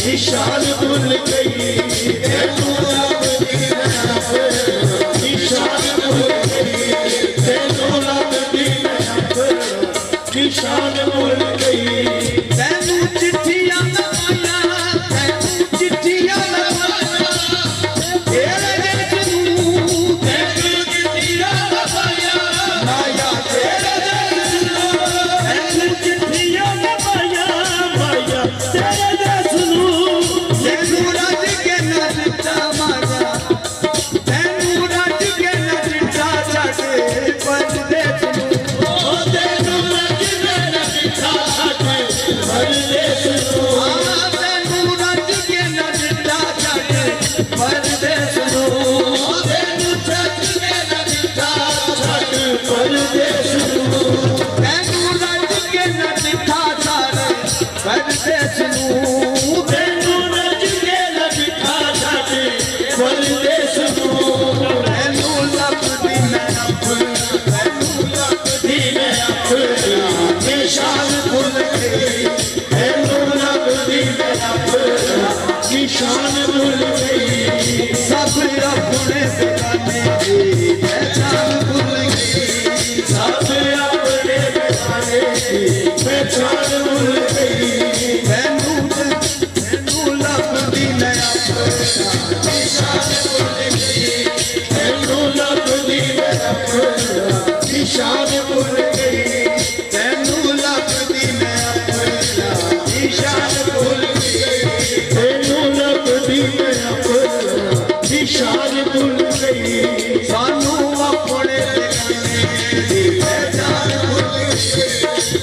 निशान भूल गई तेनू लगदी मैं निशान भूल गई तेनू लगदी मैं निशान भूल गई तेनू चिट्ठियां लगाया तेनू चिट्ठियां लगाया तेरे जैसू तेनू चिट्ठियां लगाया माया तेरे जैसू तेनू चिट्ठियां लगाया माया तेरे जैसू तेनू रज के न दिता माया तेनू रज के न दिता छड़े परदेस नू तेनू रज के न दिता छड़े परदेस नू तेनू रज के न दिता छड़े परदेस नू तेनू रज के न दिता छड़े परदेस नू तेनू रज के न दिता छड़े परदेस नू तेनू रज के न दिता छड़े परदेस नू तेनू लगदी मैं अपना तेनू लगदी मैं अपना निशान भूल गई तेनू लगदी मैं अपना निशान भूल गई सब अपने बेगाने की पहचान भूल गई सब अपने बेगाने की पहचान भूल गई तेनू लगदी मैं अपना निशान भूल गई तेनू लगदी मैं अपना निशान भूल गई तेनू लगदी मैं अपना निशान भूल गई तेनू लगदी मैं अपना निशान भूल गई सानू अपने बेगाने दी पहचान भूल गई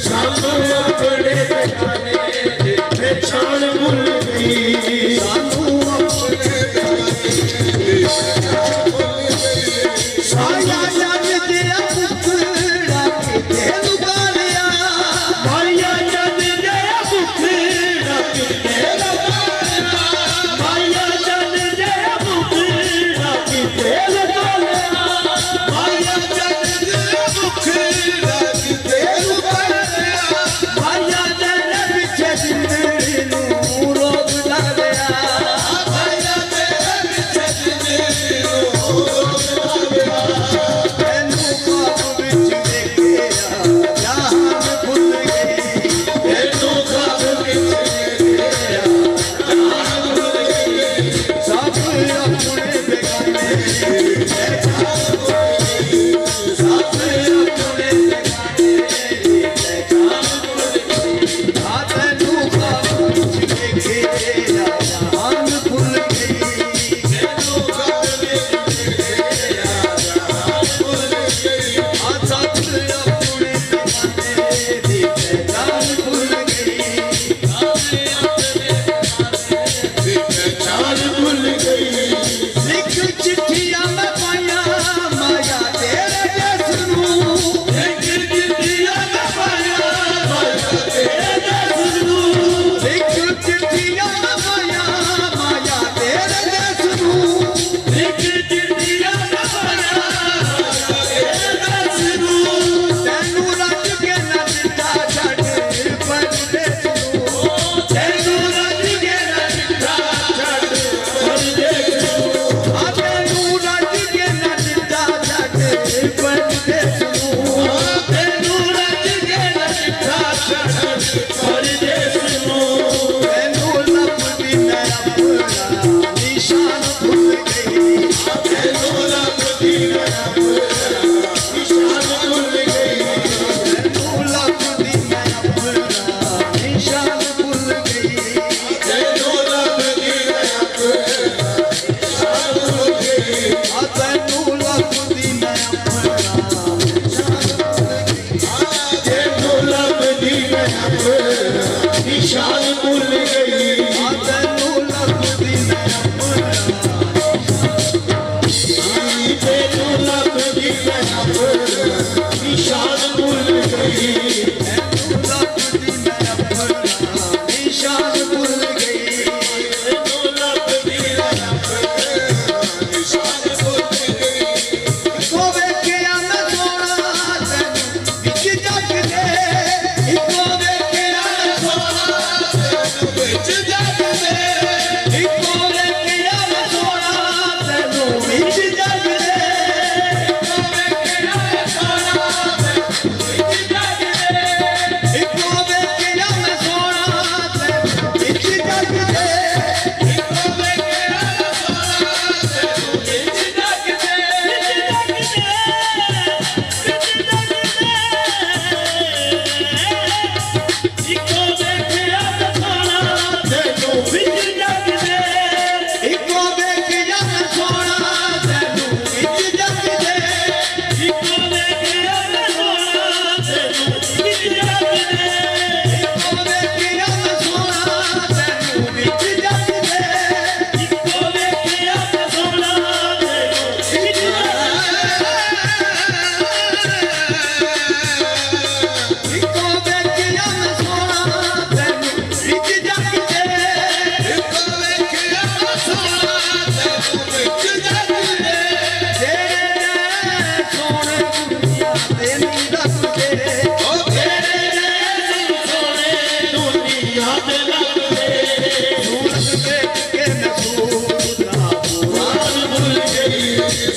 सानू अपने बेगाने दी पहचान भूल गई सानू अपने बेगाने दी पहचान भूल गई साया जग तेरा पुखड़ा किते लुकाया माया जग तेरा पुखड़ा किते लुकाया माया जग तेरा पुखड़ा किते लुकाया माया जग तेरा पुखड़ा किते लुकाया माया जग पीछे जिंदड़ी नू रोक डालिया माया तेरे पीछे जिंदड़ी नू रोक डालिया तेनू ख्वाब विच देखिया जहान भुल गई तेनू ख्वाब विच देखिया जहान भुल गई सब अपने बेगाने की पहचान भूल गई सब अपने बेगाने की पहचान भूल गई तेनू ख्वाब विच देखिया जहान भुल गई तेनू ख्वाब विच देखिया जहान भुल गई सब अपने बेगाने की पहचान भूल गई सब अपने बेगाने की पहचान भूल गई लिख चिट्ठियां मैं पाई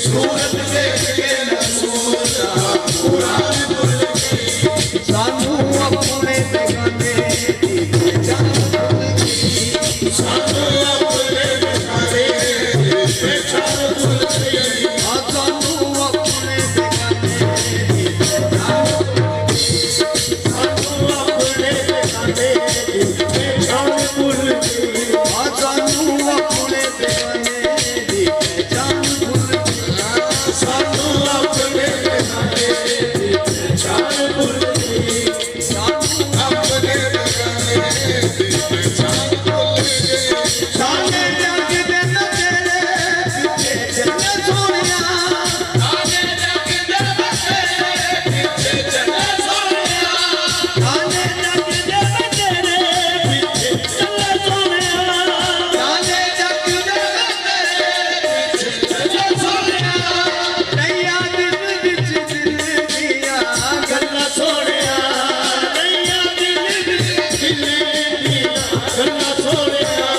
सूरत देख के न सोचा कुरान भूल गई सानू अपने बेगाने दी पहचान भूल गई सानू अपने बेगाने दी पहचान भूल गई सानू अपने बेगाने दी पहचान सानू अपने बेगाने दी पहचान भूल गई सानू अपने बेगाने दी पहचान भूल गई सानू अपने बेगाने दी पहचान भूल गई सानू अपने बेगाने दी पहचान भूल गई साने जग दे न तेरे पीछे चले सोनिया साने जग दे न तेरे पीछे चले सोनिया साने जग दे न तेरे पीछे चले सोनिया साने जग दे न तेरे पीछे चले सोनिया नैया दिल विच दिल दिया गल्ला सोनिया नैया दिल विच दिल दिया गल्ला सोनिया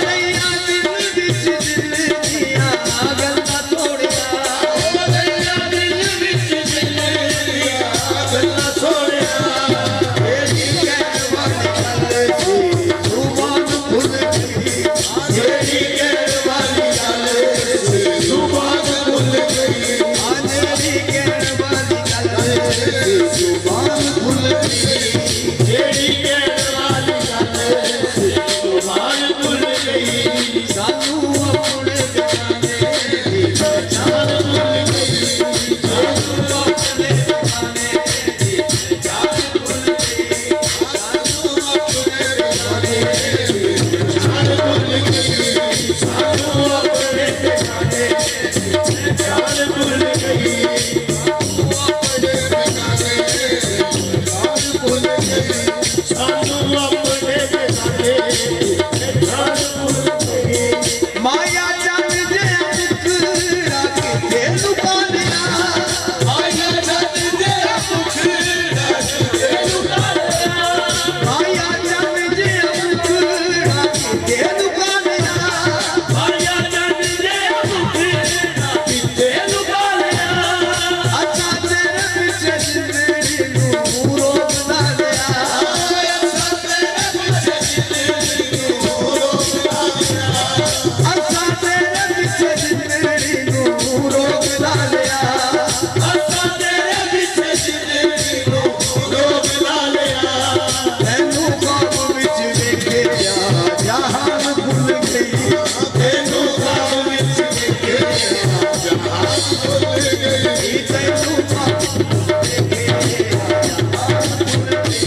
नैया दिल विच दिल दिया गल्ला सोनिया नैया दिल विच दिल दिया गल्ला सोनिया तेरी कहण वाली गल सी जुबान भुल गई तेरी कहण वाली गल सी जुबान भुल गई तेरी कहण वाली गल सी जुबान भुल गई तेरी कहण वाली गल सी जुबान भुल गई सानू अपने बेगाने दी पहचान भुल गई सानू अपने बेगाने दी पहचान भुल गई सानू अपने बेगाने दी पहचान भुल गई सानू अपने बेगाने दी पहचान भुल गई सानू अपने बेगाने दी पहचान भुल गई सानू अपने बेगाने दी पहचान भुल गई माया जग दे मुखड़ा के लुकानिया माया जग दे मुखड़ा के लुकानिया माया जग दे मुखड़ा के लुकानिया माया जग दे मुखड़ा के लुकानिया अच्छा तेरे पीछे जिंदगी नू रोक ना लिया अच्छा तेरे पीछे जिंदगी नू रोक ना लिया अच्छा तेरे पीछे जिंदगी नू रोक ना लिया अच्छा तेरे पीछे जिंदगी नू रोक ना लिया तैनू ख्वाब विच वेखिया जहान भुल गई तैनू ख्वाब विच वेखिया जहान भुल गई तैनू ख्वाब वेखिया जहान भुल गई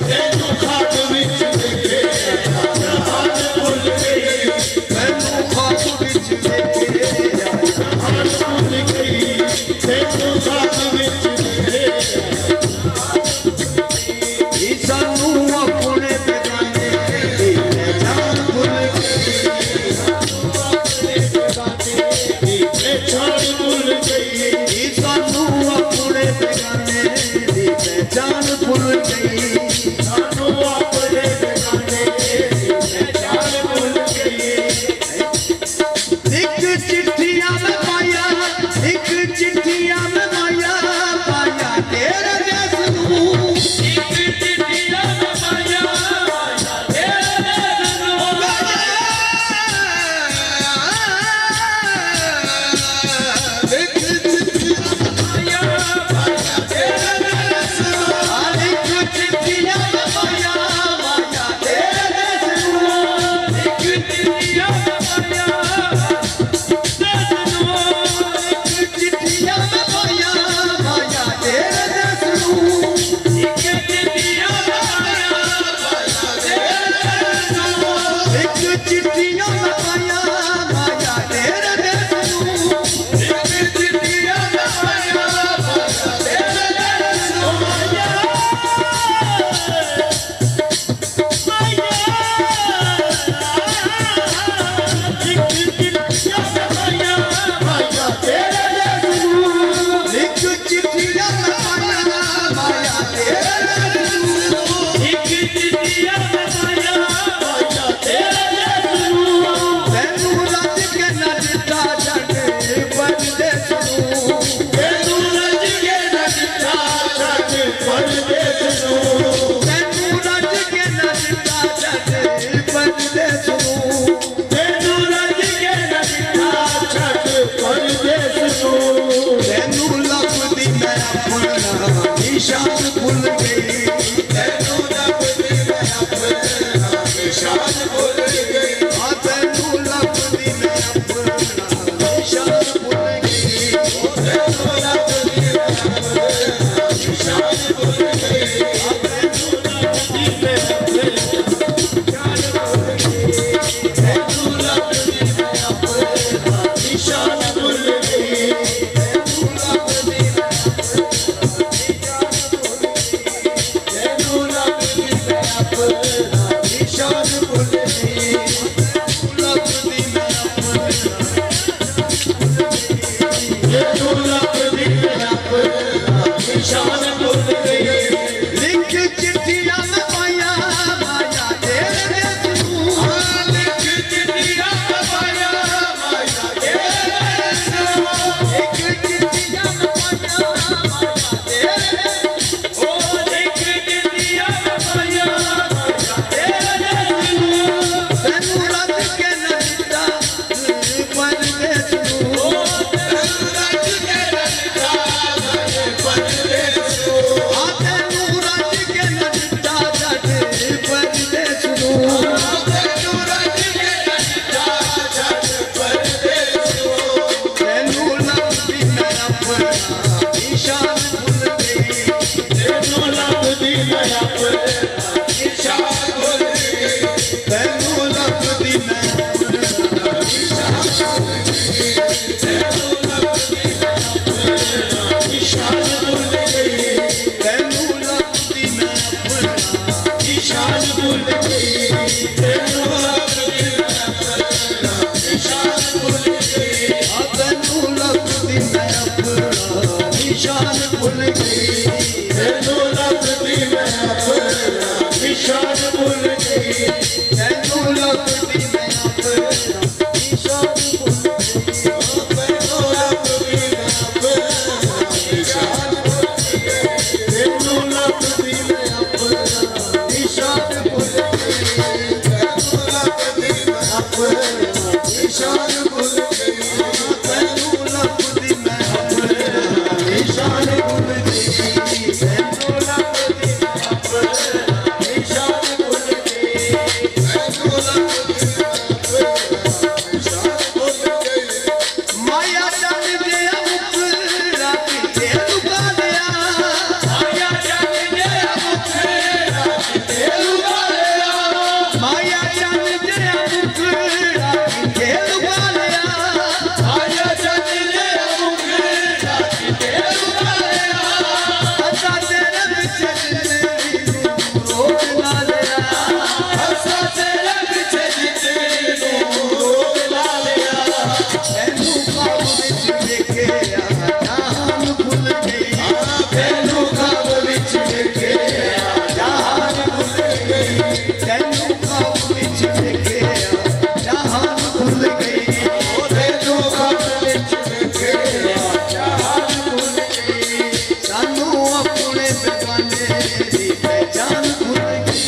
तैनू ख्वाब विच वेखिया जहान भुल गई तैनू ख्वाब विच वेखिया जहान भुल गई तैनू ख्वाब विच वेखिया सानू अपने बेगाने दी पहचान भुल गई सानू अपने बेगाने दी पहचान भुल गई सानू अपने बेगाने दी पहचान भुल गई सानू अपने बेगाने दी पहचान भुल गई एक चिट्ठिया में पाया एक चिट्ठिया में पाया पाया तेरे देश नू एक चिट्ठिया में पाया पाया तेरे देश नू एक चिट्ठिया में पाया पाया तेरे देश नू एक चिट्ठिया तेनू लभदी मैं अपना निशान भुल गई। लिख चिट्ठियां में पाया माया तेरे देश नूं, लिख चिट्ठियां में पाया माया तेरे देश नूं, लिख चिट्ठियां में पाया माया तेरे देश, ओ लिख चिट्ठियां में पाया माया तेरे देश नूं। तेनू रज के न दिता परदेस नूं, ओ तेनू रज के न दिता परदेस नूं, आ तेनू रज के न दिता परदेस नूं, तेनू रज के न दिता परदेस नूं। तेनू लभदी मैं अपना निशान भुल गई, तेनू लभदी मैं अपना निशान भुल गई, तेनू लभदी मैं अपना निशान भुल गई, तेनू लभदी मैं अपना निशान भुल गई, तेनू लभदी मैं अपना निशान भुल गई, तेनू लभदी मैं अपना निशान भुल गई, आ तेनू लभदी मैं अपना निशान भुल गई, तेनू लभदी मैं अपना निशान भुल गई, तेनू लभदी मैं अपना निशान भुल गई, तेनू लभदी मैं अपना निशान भुल गई, तेनू लभदी मैं अपना निशान भुल गई, तेनू लभदी मैं अपना निशान भुल गई, तेनू लभदी मैं अपना निशान भुल गई, तेनू लभदी मैं अपना निशान भुल गई, तेनू लभदी मैं अपना निशान भुल गई। माया जान दे मुखड़ा किथे लुका लिया, माया जान दे मुखड़ा किथे लुका लिया, माया जान दे मुखड़ा किथे लुका लिया, माया जान दे मुखड़ा किथे लुका लिया, हसा तेरे विच जिंदगी नूं रोक ला लिया, हसा तेरे विच जिंदगी नूं रोक ला लिया। तेनू ख्वाब विच वेखिया जहान भुल गई, तेनू ख्वाब विच वेखिया जहान भुल गई, तेनू ख्वाब विच वेखिया जहान भुल गई, ओ तेनू ख्वाब विच वेखिया जहान भुल गई। सानू अपने बेगाने दी पहचान भुल गई,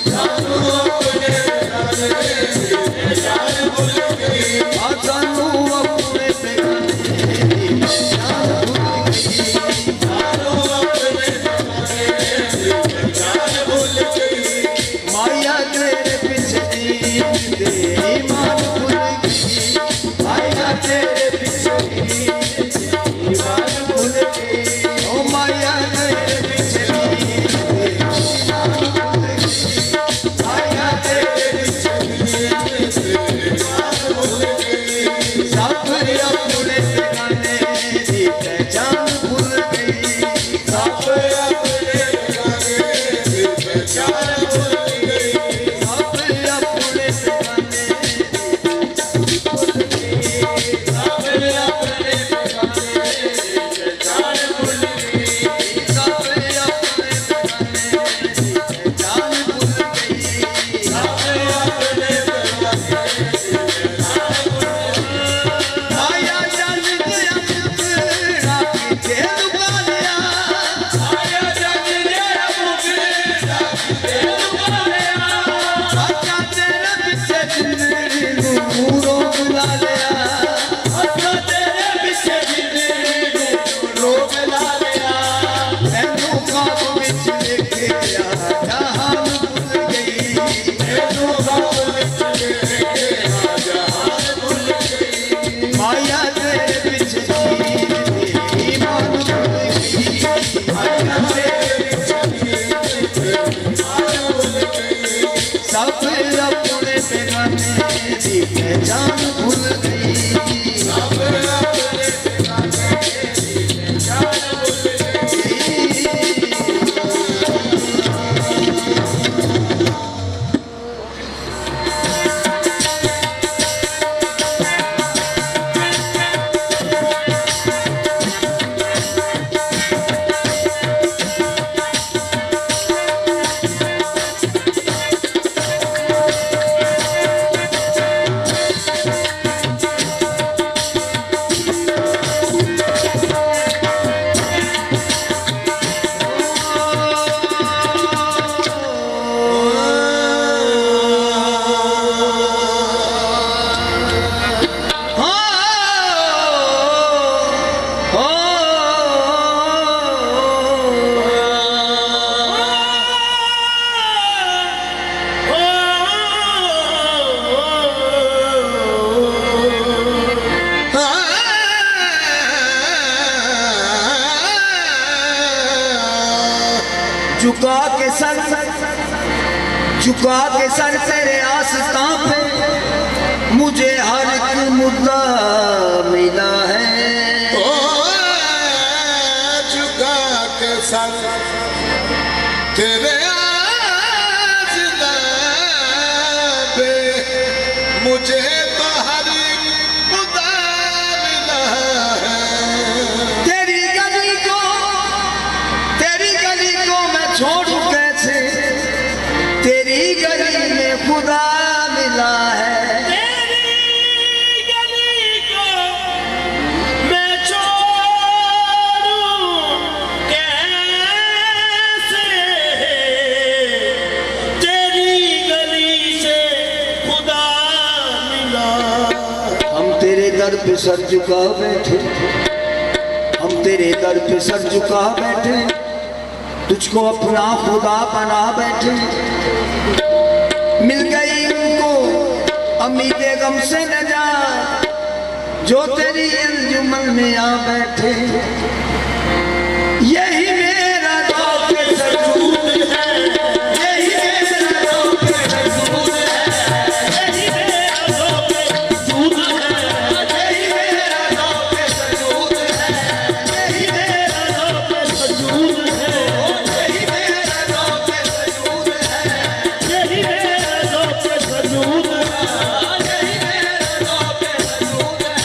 सानू अपने बेगाने दी पहचान भुल गई, आ सानू अपने बेगाने दी पहचान भुल गई, सानू अपने बेगाने दी पहचान भुल गई। माया तेरे पीछे दे ईमान भुल गई, माया तेरे पीछे ईमान भुल गई, ओ माया तेरे पीछे ईमान भुल गई, माया तेरे पीछे ईमान भुल गई। सब अपने बेगाने दी पहचान भुल गई, सब अपने बेगाने दी पहचान भुल गई, सब अपने बेगाने दी पहचान भुल गई, सब अपने झुका के सर तेरे आस्था पे मुझे हर एक मुद्दा मिला है। ओ झुका के सर तेरे आस्था पे मुझे तो हर एक मुद्दा मिला है। तेरी गली को मैं छोड़ू कैसे, तेरी गली में खुदा मिला है। तेरी गली को मैं छोड़ूं कैसे, तेरी गली से खुदा मिला। हम तेरे दर पे सर झुका बैठे, हम तेरे दर पे सर झुका बैठे, तुझको अपना खुदा बना बैठे। मिल गई उनको उम्मीदें गम से नजात, जो तेरी अंजुमन में आ बैठे। यही मेरा दौर के सजूद है, यही मेरा दौर के सजूद है, यही मेरा ज़ौक़ वजूद है, यही मेरा दौर के सजूद है, यही मेरा ज़ौक़ वजूद है, यही मेरा दौर के सजूद है, यही मेरा ज़ौक़ वजूद है। यही मेरा दौर के सजूद है।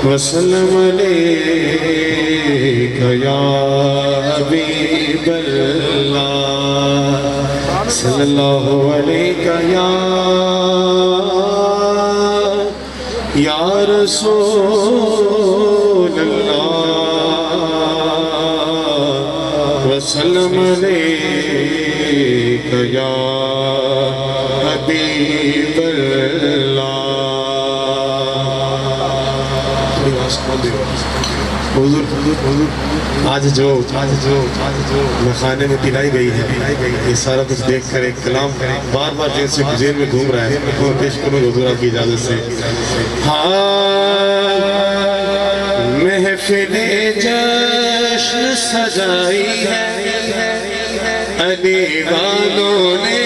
वसल्लम अलैका या हबीबल्लाह सल्लल्लाहु अलैका या रसूलल्लाह वसल्लम अलैका या हबीबल्लाह। हुजूर आज जो मैं खाने में पिलाई गई है ये सारा कुछ देख कर एक कलाम बार बार जैसे जेल में घूम रहा है मैं पेश करूँ हुजूर आपकी इजाजत से। हाँ महफिल जश्न सजाई है अली वालों ने।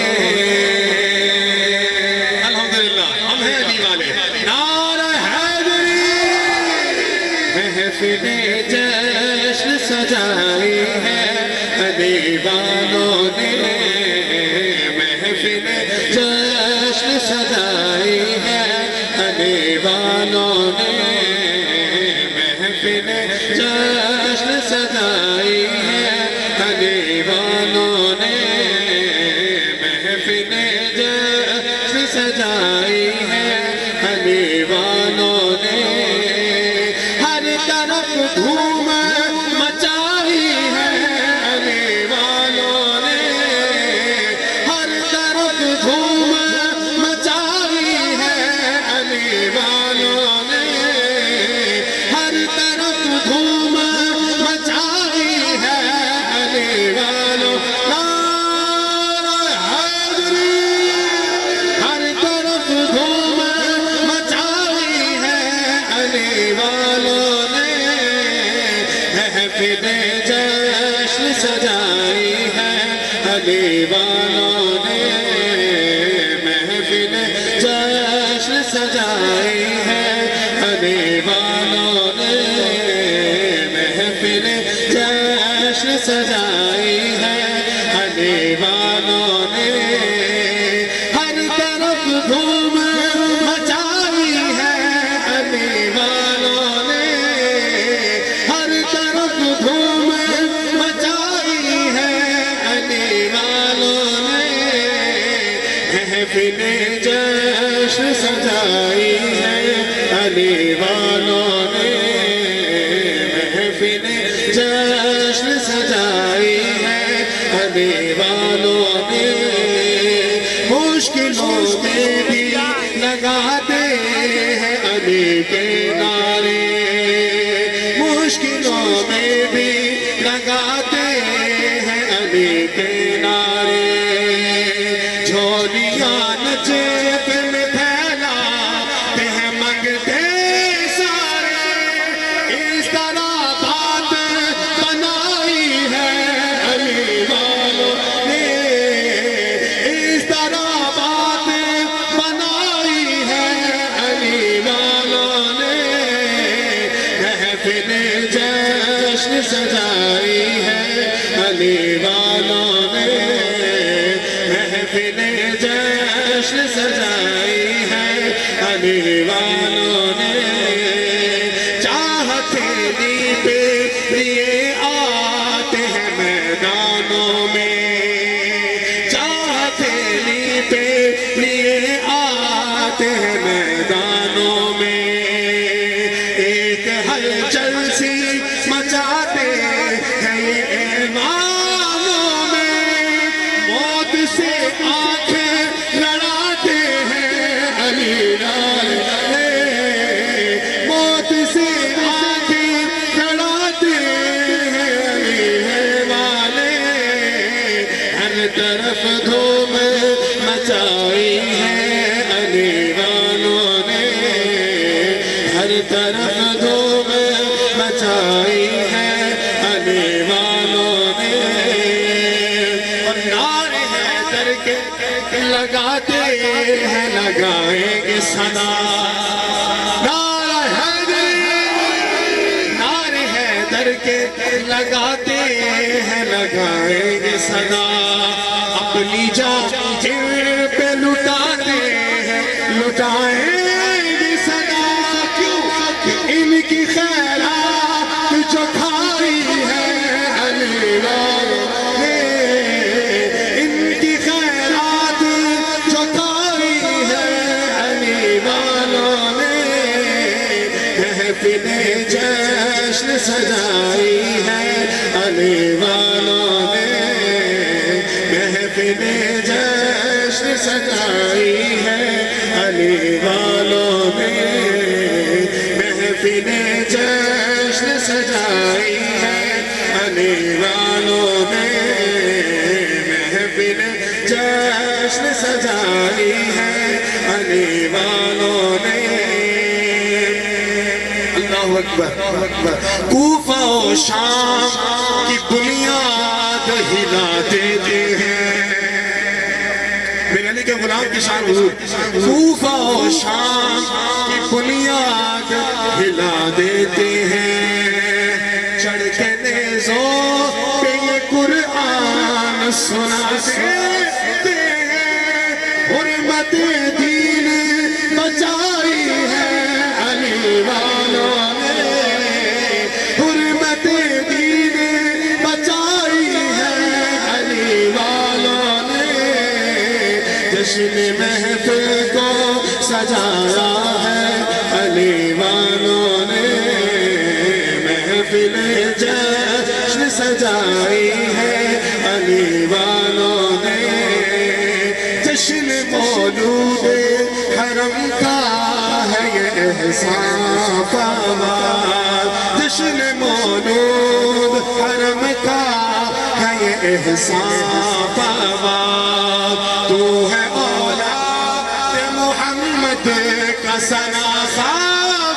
अल्हम्दुलिल्लाह हम हैं अली वाले। नारा हैदरी महफिल जश्न सजाई है अली वालों ने। महफिल जश्न सजाई है अली वालों ने। महफिल जश्न सजाई है अली वालों ने। महफिल जश्न सजाई है अली वालों ने। हर तरफ धूम मचाई है अली वालों ने। हर तरफ धूम मचाई है अली वालों ने। हर तरफ धूम मचाई है अली वालों। नारा हैदरी हर तरफ धूम मचाई है अली वालों ने। महफिल जश्न सजाई है अली वालों ने। महफिल जश्न सजाई है अली वालों ने। महफिल जश्न सजाई है अली वालों ने। हर तरफ धूम मचाई है अली वालों ने। हर तरफ धूम मचाई है अली वालों ने। महफिल जश्न सजाई है अली वालों ने। महफिल जश्न सजाई है अली वालों ने। मुश्किलों में भी लगाते हैं अली के नारे। मुश्किलों में भी लगाते हैं अली के नारे। झोलियां जेब में फैलाते हैं मंगते सारे। इस तरह बात बनाई है अली वालों ने। इस तरह बात बनाई है अली वालों ने। महफिल जश्न सजाई है अली वालों ने। महफिल जश्न सजाई है अली वालों ने। चाहते नी पे लिए आते हैं मैदानों में। चाहते नी पे लिए आते हैं मैदानों में। एक हलचल सी मचाते हैं ये ऐवानों में। मौत से आंखें लड़ाते हैं अली वाले। मौत से आंखें लड़ाते हैं अली वाले। हर तरफ धूम मचाई है अली वालों ने। हर तरफ धूम मचाई है अली वालों ने। और नारे हैदर के लगाते हैं लगाएंगे सदा। नारा हैदर के लगाते हैं लगाएंगे सदा। अपनी जान पे लुटाते हैं लुटाएंगे सदा। क्यों इनकी महफिल जश्न सजाई है अली वालों ने, महफिल जश्न सजाई है अली वालों ने, महफिल जश्न सजाई है अली वालों ने। अल्लाहु अकबर। कूफा और शाम की बुनियाद हिला देते हैं, मेरे अली के गुलाम की शान हुजूर। कूफा और शाम की बुनियाद हिला देते हैं, चढ़ के नेज़ों पे ये कुरान सुना देते हैं, हुर्मत दीन बचाई है अली वालों ने, हुर्मत दीन बचाई है अली वालों ने, जश्न महफिल को सजाया है अली वालों ने, महफिल जश्न सजाई है अली वालों ने, जश्न मौलूद हरम का है ये एहसान पामाल, जश्न मौलूद हरम का है ये एहसान पामाल, तू है औलाद मोहम्मद का सना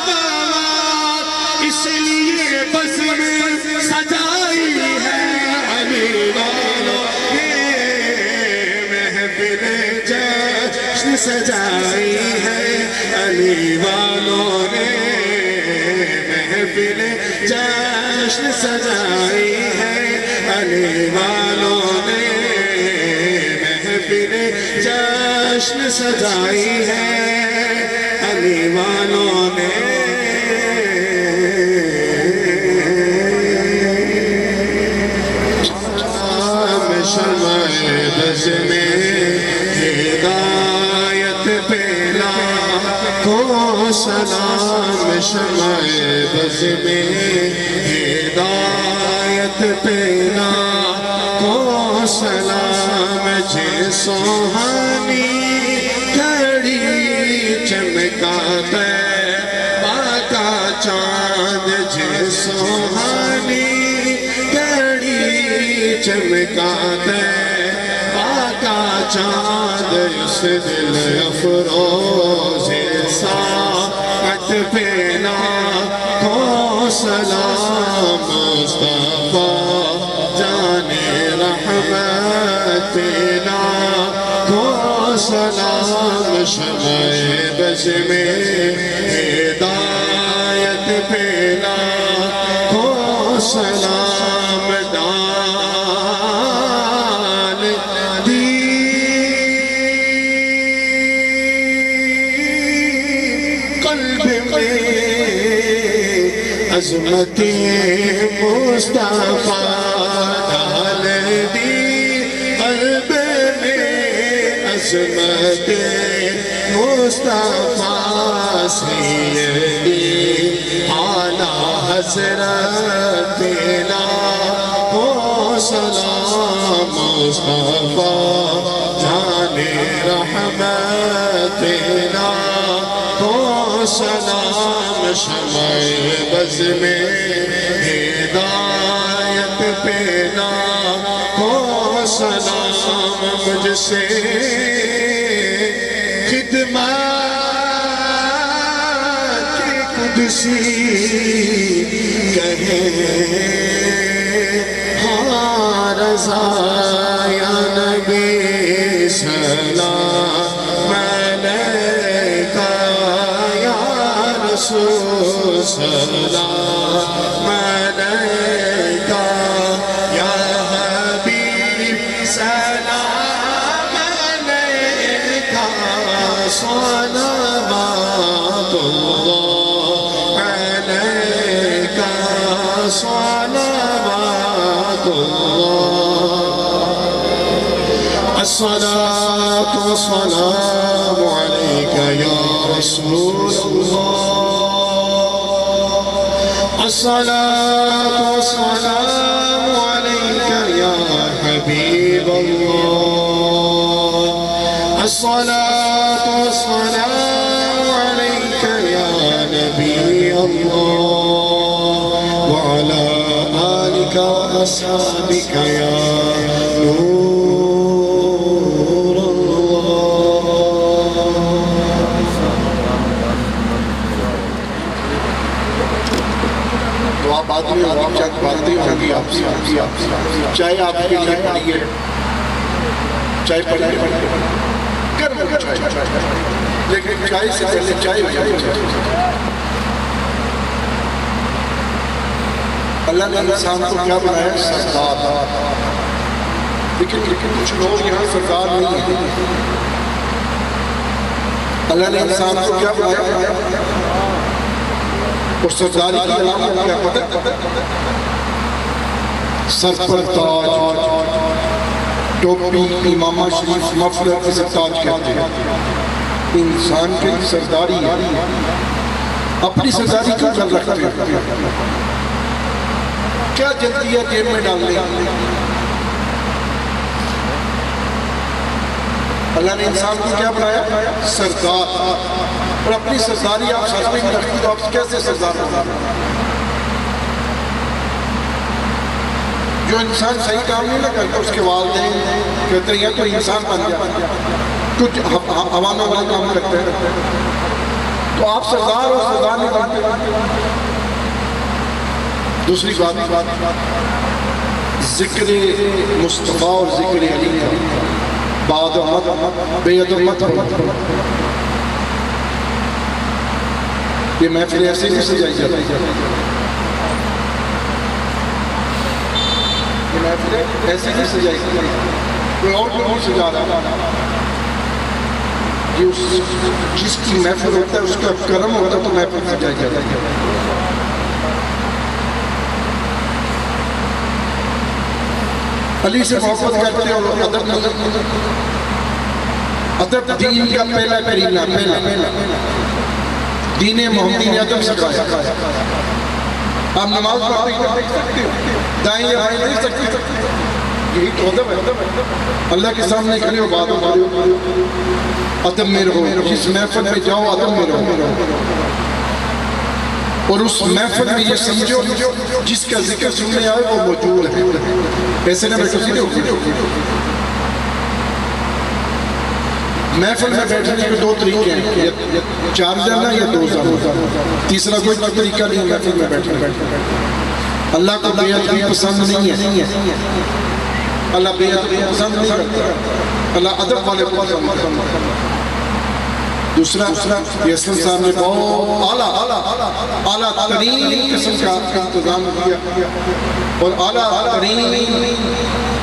पामाल, इसलिए बस में सजाई है अली वालों ने, महफिल जश्न सजाई है अली वालों ने, महफिल जश्न सजाई है अली वालों ने, महफिल जश्न सजाई है अली वालों ने। शमाए बज़ में हिदायत पे लाखों सलाम, शमाए बज़ में हिदायत पे लाखों सलाम, जे सुहानी घड़ी चमका तैबा का चाँद, जे सुहानी चमका तैबा का चाँद, उस दिल अफरोज़ साअत पे लाखों सलाम, मुस्तफ़ा जाने रहमत पे लाखों सलाम, शमाए बज़ में हिदायत पे लाखों सलाम, अज़मते मुस्तफ़ा डाल दी क़ल्ब में, अज़मते मुस्तफ़ा सैयदी आला हज़रत लाखों सलाम, मुस्तफ़ा जाने रहमत लाखों सलाम, शमाए बज़ में हिदायत पे लाखों सलाम, मुझसे खिदमत कुदसी कहे हाँ रज़ा या नबी सलाम अलैका या रसूल सलाम अलैका या हबीब सलाम अलैका सलावतुल्लाह अलैका सलावतुल्लाह। अस्सलातु वस्सलामु अलैका या रसूल अल्लाह, अस्सलातु वस्सलामु अलैका या हबीब अल्लाह। अस्सलातु वस्सलामु अलैका या नबी अल्लाह व अला आलिका व अस्हाबिका या नूर अल्लाह। तो आप बाद में बातें होंगी आपसे, चाहे आपके लिए पढ़िए, चाय पढ़िए, गर्म चाय, लेकिन चाय से पहले चाय हो जाए। अल्लाह ने इंसान को क्या बनाया? सरदार। लेकिन कुछ लोग यहाँ सरदार नहीं है। अल्लाह ने इंसान को क्या बनाया? और सरदारी की अलामत क्या पता? सर पर ताज, टोपी, इमामा शरीफ, मफलर के ताज कहते हैं। इंसान की सरदारी है। अपनी सरदारी क्यों कर रखते हैं? क्या जल्दी है जेब में डालने? अल्लाह ने इंसान को क्या बनाया? सरदार। और अपनी सरदारी आप सर में रखती तो आप कैसे सरदार होगा? जो इंसान सही काम नहीं ना करता उसके वालिदैन कहते हैं तो इंसान बन जाए, कुछ हवाना वाला काम करते हैं। तो आप सरदार और सरदार नहीं बनते। दूसरी बात, जिक्र मुस्तफा और जिक्र अली का बाद बेअदब मत हो। ये महफिल ऐसे नहीं सजाई जाती, ऐसे नहीं सजाई, कोई और नहीं सजा रहा। ये जिसकी महफिल होता है उसका कर्म होता है तो महफिल सजाई जाती है। अली से मोहब्बत करते हो, अदब दीन का पहला करीना, पहला दीन मोहम्मदी ने अदब सिखाया। आप नमाज पढ़ते देख सकते हो, दाएं या बाएं देख सकते हो, यही तो अदब है। अल्लाह के सामने खड़े हो, बात हो, अदब में रहो। जिस महफिल में जाओ अदब में रहो, और उस महफिल में ये समझो जिसका जिक्र सुनने आए वो मौजूद है। ऐसे ना बैठो, सीधे महफिल में बैठने के दो तरीके हैं, चार जाना या दो जाना, तीसरा कोई तरीका नहीं महफिल में बैठने। अल्लाह को बेअदबी पसंद नहीं है, अल्लाह बेअदबी पसंद नहीं करता, अल्लाह अदब वाले को पसंद करता। दूसरा, यसर साहब ने बहुत आला तरीन किस्म का इंतजाम किया और आला तरीन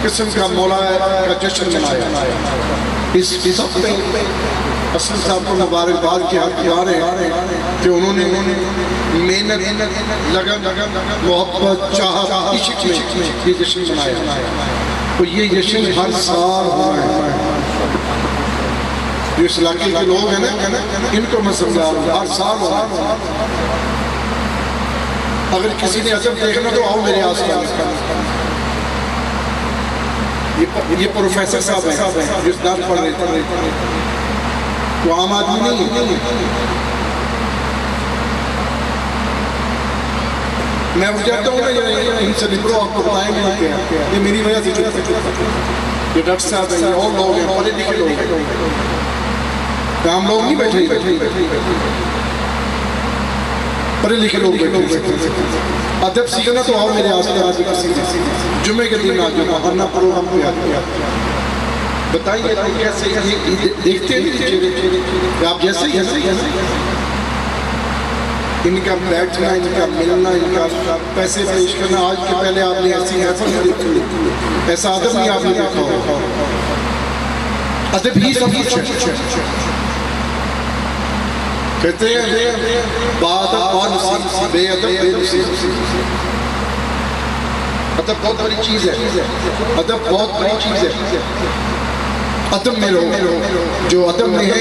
किस्म का मौला का जश्न मनाया। इस सब पे असद साहब को मुबारकबाद के हकदार हैं कि उन्होंने मेहनत, लगन, मोहब्बत, चाहत, इश्क में ये जश्न मनाया। तो ये जश्न हर साल हो रहा है। जो इस इलाके के लोग हैं ना, इनको मैं समझा रहा हूँ, हर साल हो रहा है। अगर किसी ने अदब देखना तो आओ मेरे आसपास। ये प्रोफेसर साहब हैं जो दाद पढ़ रहे थे, वो आम आदमी नहीं है। मैं उठ जाता हूँ ना, इनसे निकलो, आपको बताएंगे ये मेरी वजह से। ये डॉक्टर साहब हैं, और लोग हैं, पढ़े लिखे लोग हैं, आम लोग नहीं बैठे, पढ़े लिखे लोग बैठे। अदब सीखना तो आओ मेरे आसपास। जुमे के दिन आज बहाना प्रोग्राम पे आते, बताइए कैसे देखते हैं आप, जैसे इनका बैठना, इनका मिलना, इनका पैसे पेश करना। आज के पहले आपने ऐसी ऐसा अदब नहीं आपने देखा होगा। अदब ही सब कुछ है। कहते हैं अदब बहुत बड़ी चीज है, अदब बहुत बड़ी चीज है। अदब में रहो, जो अदब में है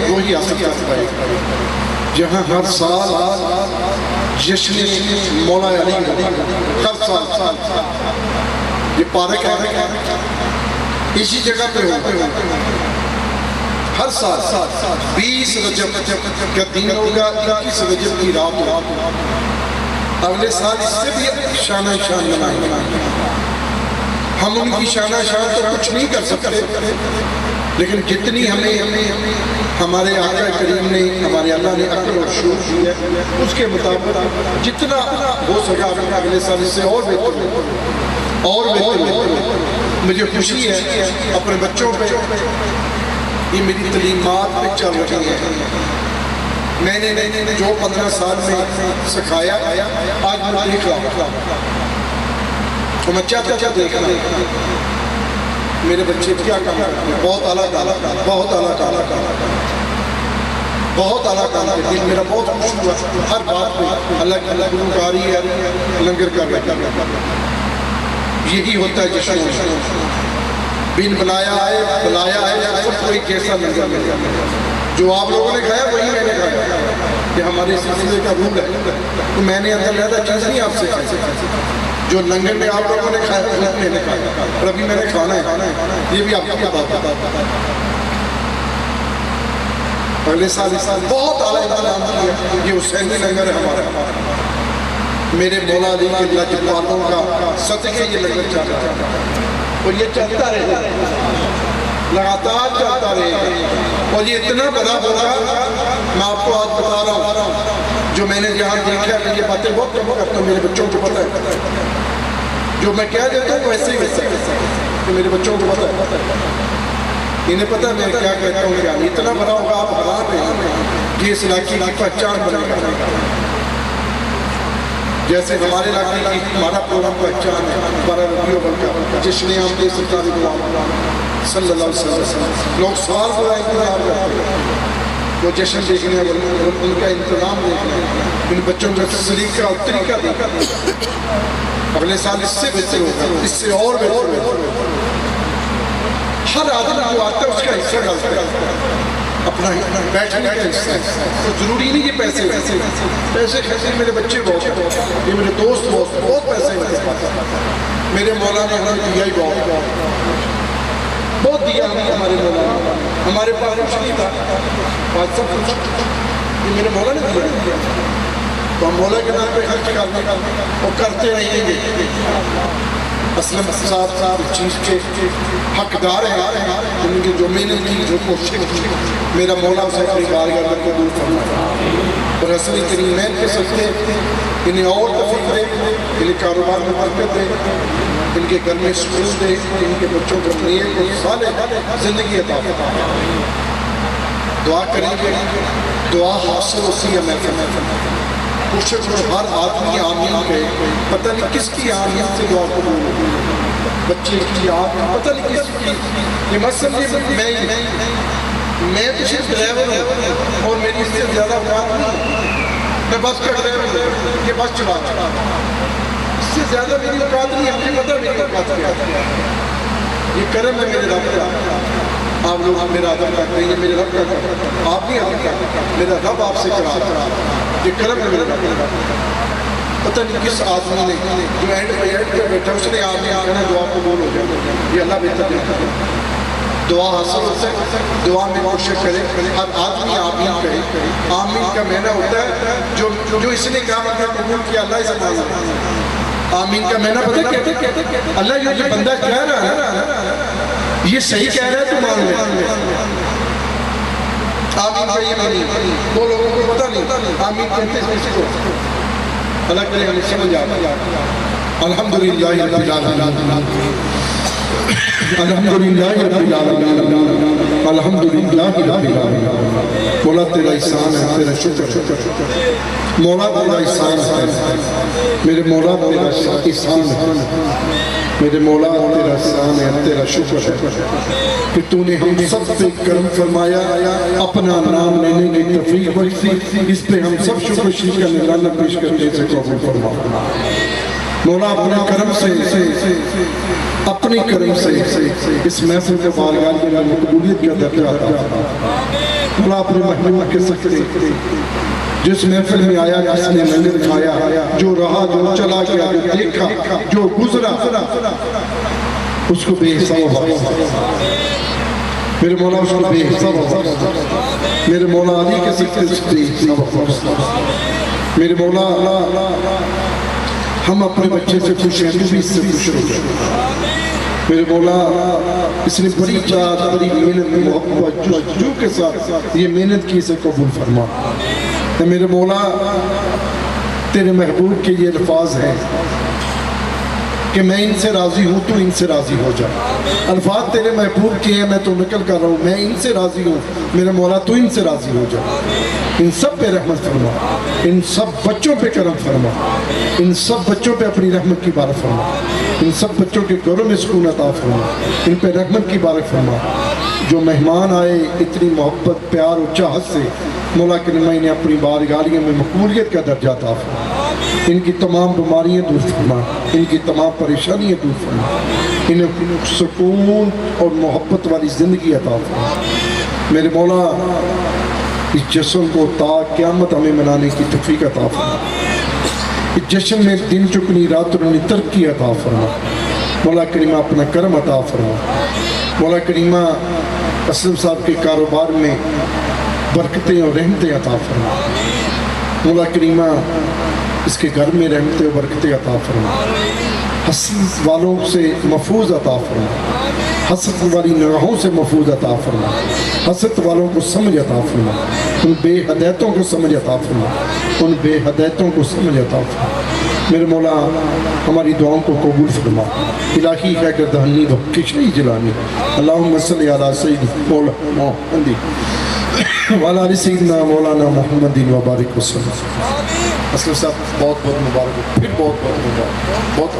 वो ही हासिल कर पाएगा। जहाँ हर साल जश्न मौला अली हर साल ये पार्क है, इसी जगह पे हो। हर साल 20 रजब का दिन होगा, 21 रजब की रात होगा। अगले साल इससे भी शाना शान मनाएंगे। हम उनकी शाना शान तो कुछ नहीं कर सकते, लेकिन जितनी हमें हमारे आका करीम ने, हमारे अल्लाह ने अक्ल और शूर दी है, उसके मुताबिक जितना हो सका अगले साल इससे और बेहतर और बेहतर। मुझे खुशी है अपने बच्चों पे ये मेरी तलीमात पे चल रही है। मैंने जो 15 साल में सिखाया आज मैं देख रहा हूँ, तो मैं चाहता देखना मेरे बच्चे क्या काम करते हैं। बहुत आला काम, बहुत आला काम, बहुत आला काम करते हैं। मेरा बहुत खुश हुआ हर बात में अलग अलग गुलकारी है, लंगर कर रहे। यही होता है जश्न। बिन बुलाया है सबको एक जैसा लंगर मिल जाता है। जो आप लोगों ने खाया वही मैंने खाया, ये हमारे सिलसिले का रूल है। तो मैंने अंदर ज़्यादा चीज़ नहीं आपसे खाई, जो लंगर में आप लोगों ने खाया वो मैंने खाया, और अभी मैंने खाना है, ये भी आपको क्या बात है। अगले साल इस साल बहुत आला इंतजाम किया। ये हुसैनी लंगर है हमारा, मेरे मौला अली के लजपालों का सदके ये लंगर चल रहा है, और ये चलता रहेगा, लगातार चलता रहेगा। और ये इतना बड़ा होगा, मैं आपको आज बता रहा हूँ, जो मैंने जहाँ देखा है, ये बातें बहुत कम करता हूँ, मेरे बच्चों को पता है। जो मैं कह देता हूँ वैसे ही वैसे, तो मेरे बच्चों को पता है, इन्हें पता है मैं क्या कहता हूँ क्या। इतना बड़ा होगा, आप हैरान हैं कि इस इलाके की पहचान बनेगा। जैसे हमारे इलाके की हमारा प्रोग्राम पहचान है 12 रबिउल अव्वल का, जिसने हमने सरकारी सल्लल्लाहु अलैहि वसल्लम लोग साल भर इंतजार करते हैं वो जश्न देखने, उनका इंतजाम देखने, इन बच्चों का सलीका और तरीका देखा। अगले साल इससे बेहतर होगा, इससे और बेहतर होगा। हर आदमी जो आता है उसका हिस्सा डालता है, अपना बैठने का हिस्सा। तो जरूरी नहीं कि पैसे खर्चे। मेरे बच्चे बहुत, ये मेरे दोस्त बहुत पैसे मेरे मौलाना ने दिया ही बहुत दिया हमारे मौलाना। हमारे पास कुछ नहीं था, आज सब कुछ ये मेरे मौला ने दिया। तो हम मौला के नाम पे खर्च करने का और करते रहेंगे। असलम साहब चीज़ के हकदार हैं, उनकी जो मेहनत की, जो कोशिश की, मेरा मौला उसे अपनी बारगाह में कबूल फरमाए और असली करीम मेहनत के सकते इन्हें और तौफीक दे, इन्हें कारोबार में बरकत दे, इनके घर में स्कूल दे, इनके बच्चों को नेक और साले जिंदगी अता फरमाए। दुआ करेंगे, दुआ हासिल होती है महफिल में। कोशिश करो हर आदमी आमीन कहे, पता नहीं किसकी आमीन से दुआ कबूल होगी। बच्चे की आमीन पता नहीं किसकी, ये मत समझिए मैं तो सिर्फ ड्राइवर हूँ और मेरी इससे ज़्यादा औकात नहीं। मैं बस का ड्राइवर हूँ, ये बस चलाता, इससे ज़्यादा मेरी औकात नहीं। आपको पता मेरी औकात क्या है? ये करम है मेरे रब का। आप लोग मेरा अदब करते हैं, मेरे रब का आप भी अदब करते, मेरा रब आपसे करा। ये करम है मेरे रब का। पता नहीं किस आदमी ने जो एंड पे बैठा उसने आदमी कहना दुआ कबूल हो जाए। ये अल्लाह बेहतर है, दुआ हासिल होता है। दुआ में कोशिश करें, हर आदमी आमीन कहे। आमीन का मायना होता है जो इसने कहा मतलब कबूल किया, अल्लाह इसे मांगा। आमीन का मायना पता है क्या? अल्लाह जो बंदा कह रहा है ये सही कह रहा है तो मान ले। आमीन का ये नहीं, वो लोगों को पता नहीं आमीन कहते हैं किसको। अलग तरह हमें समझ आता है। अल्हम्दुलिल्लाह रब्बिल आलमीन, अल्हम्दुलिल्लाह रब्बिल आलमीन, अल्हम्दुलिल्लाह रब्बिल आलमीन। मौला तेरा एहसान है, तेरा शुक्र है। मौला तेरा एहसान है, मेरे मौला तेरा एहसान है, मेरे मौला तेरा एहसान है, तेरा शुक्र है कि तूने हम सब पे करम फरमाया, अपना नाम लेने की तौफीक बख्शी। इस पे हम सब शुक्र का निराला पेश करने से कबूल फरमा। मौला अपने करम से, अपने करम से इस महफिल के बारगाह में मकबूलियत का दर्जा अता फरमा। मौला अपने महबूब के सकते जिस महफिल में आया, जिसने लंगर खाया, जो रहा, जो चला गया, जो देखा, जो गुजरा, उसको बेहिसाब मेरे मौला उसको बेहिसाब मेरे मौला अली के सिक्के बेहिसाब मेरे मौला हम अपने बच्चे से खुश हैं, तू भी इससे खुश हो जाए। मेरे मौला इसने बड़ी चाहत, बड़ी मेहनत, मोहब्बत, जुस्तजू के साथ ये मेहनत की, इसे कबूल फरमा। तो मेरे मौला तेरे महबूब के ये अल्फाज हैं कि मैं इनसे राज़ी हूँ, तू इनसे राज़ी हो जा। अल्फाज तेरे महबूब के हैं, मैं तो नकल कर रहा हूँ, मैं इनसे राज़ी हूँ, मेरे मौला तू इनसे राज़ी हो जा। इन सब पे रहमत फरमा, इन सब बच्चों पे करम फरमा, इन सब बच्चों पे अपनी रहमत की बारक फरमा, इन सब बच्चों के घरों में सुकून अता फरमा, इन पे रहमत की बारक फरमा। जो मेहमान आए इतनी मोहब्बत, प्यार और चाहत से, मौला करीम इन्हें अपनी बारगारियों में मकबूलियत का दर्जा अता फरमा। इनकी तमाम बीमारियाँ दूर फरमा, इनकी तमाम परेशानियाँ दूर फरमा, इन्हें सुकून और मोहब्बत वाली ज़िंदगी अता फरमा। मेरे मौला इस जश्न को ता क़यामत हमें मनाने की तौफ़ीक़ अता फरमा। इस जश्न में दिन चुकनी रात रुनी तरक्की अता फरमा। मौला करीमा अपना करम अता फरमा। मौला करीमा असलम साहब के कारोबार में बरकतें और रहमतें अता फरमा। मौला करीमा इसके घर में रहमतें और बरकतें अता फरमा। हसद वालों से महफूज अता फरमा, हसद वाली निगाहों से महफूज अता फरमा, हसद वालों को समझ अता फरमा, उन बेहदायतों को समझ अता फरमा, उन बेहदायतों को समझ अता फरमा। मेरे मौला हमारी दुआओं को कबूल फरमा। इलाही है गर्दानी व किशनी जलानी। अल्लाहुम्मा सल्ली अला सय्यिदी मौला मोहम्मद वाला अली सय्यिदना मौलाना मोहम्मदिन व बारिक वसल्लम। असलम साहब बहुत बहुत मुबारक हो, फिर बहुत बहुत मुबारक, बहुत